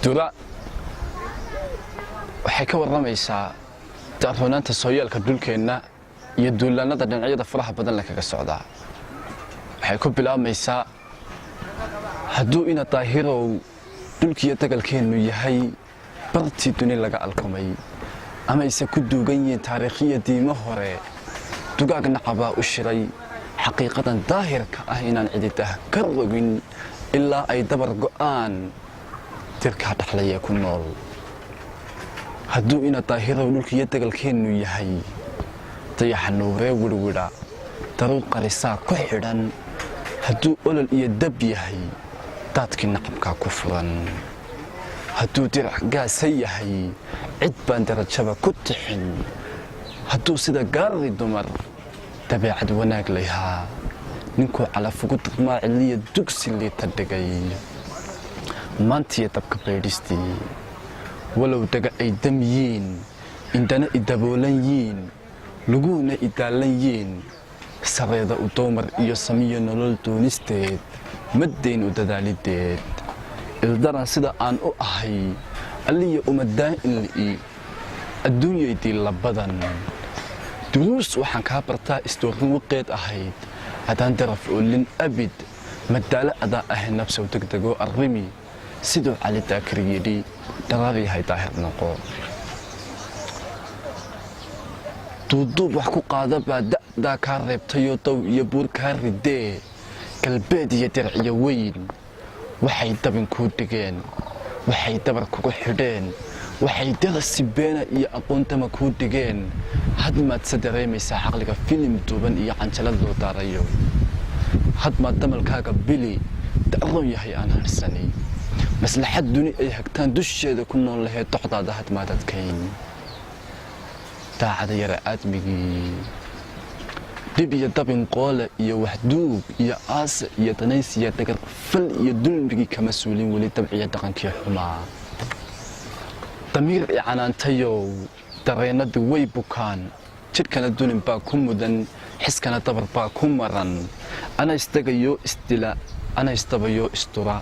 dura waxay ka waramaysaa daaroonaanta sooyaalka dhulkeenna iyo duulaanada dhinacyada faraha badan la kaga socdaa waxay ku bilaabmaysaa hadduu ina daahirow dhulkiiyo dagalkeennu yahay bartii duni laga alkumay ama aysan ku duugan yihiin taariikhiya diimo hore dugaag nacabaa u shiray xaqiiqadan daahirka ah inaan cididah ka rogin ilaa ay dabar go'aan dirkaa dhaxlaya ku nool hadduu ina daahirow dhulkiiyo dagalkeennu yahay dayaxa nuuree wirwidha daruur qarisaa ku xidhan hadduu olol iyo dab yahay daadkii nacabkaa ku furan hadduu dirac gaasa yahay cid baan darajaba ku tixin hadduu sida gaari dumar dabeecad wanaag layhaa ninkuu calafugu dirmaa ciliya dugsi liita dhigay maantiya dabka baydhistii walow daga ay dam yiin indhana idaboolan yiin luguuna idaalan yiin sareeda u doomar iyo samiyo nolol doonisteed maddayn u dadaalideed ildaran sida aan u ahay alliya umadaa'in li'i adduunyaydii labadan duruus waxaan kaa bartaa istoorin waqeed ahayd haddaan daraf oolin abid madaalo adaa ahay nabsow degdegoo arrimi siduu cali daakir yidhi dharaar yahay daahir noqo duuduub wax ku qaada baa da'daa kaa reebtayoo dow iyo buur kaa ridee galbeed iyo dirciyo weyn waxay dabin kuu dhigeen waxay dabar kugu xidheen waxay darasi beena iyo aqoontama kuu dhigeen hadmaad se dareemaysaa caqliga filim duuban iyo canjalad loo daarayo hadmaad damalkaaga bili da'roon yahay aan harsanay maslaxad duni ay hagtaan dusheeda ku nool laheed doxdaada hadmaad adkayn daacada yara aadmigii dhib iyo dabin qoole iyo waxduug iyo aase iyo danaysiya dagar fal iyo dulmigii kama suulin weli dabciya dhaqankii xumaa damiir i canaantayow dareennadii way bukaan jidhkana dulin baa ku mudan xiskana dabar baa ku maran ana isdagayoo isdila ana isdabayoo isdura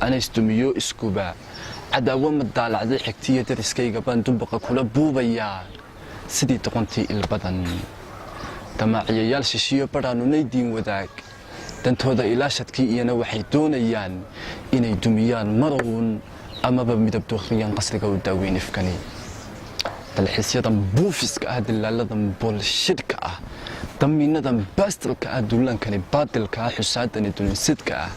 ana isdumiyoo iskuba cadaawo ma daalacday xigtiya dariskayga baan dumbaqa kula buubayaa sidii doqontii ilbadan damaaciyayaal shishiyo badhaanunay diin wadaag dantooda ilaashadkii iyana waxay doonayaan inay dumiyaan marown amaba midab dooriyaan qasriga u daaweyn ifkani dalxiisyadan buufiska ah dilaaladan boolshidhka ah damiinadan baastilka ah duulaankani baadilka ah xusaadani dulinsidka ah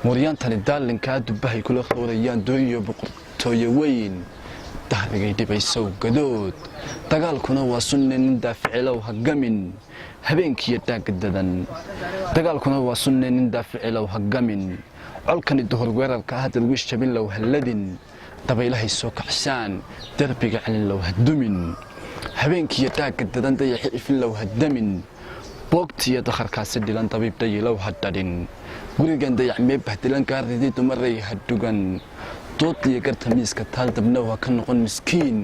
mooryaantani daalinka ah dubbahay kula roorayaan dooyiyo boqortooye weyn dahrigay dhibaysow gadood dagaalkuna waa sunne nin daaficilow hagamin habeenkiiyo daagadadan dagaalkuna waa sunne nin daaficilow hagamin colkani duhur weerarka ah darwiish jabinlow halladin dabaylahay soo kacshaan derbiga celinlow hadumin habeenkiiyo daagadadan dayaxi ifinlow hadamin boogtiiyo dakharkaasi dhilan dabiib dayilow hadhadhin gurigan dayacmee bahdilan gaaridii dumaray hadhugan dood iyo garta miiska taal dabnow ha ka noqon miskiin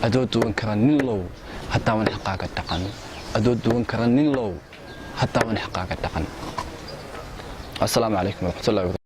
adoo duwan kara ninlow haddaawan xaqaaga dhaqan adoo duwan kara ninlow haddaawan xaqaaga dhaqan assalaamu calaykum waraxmatullahi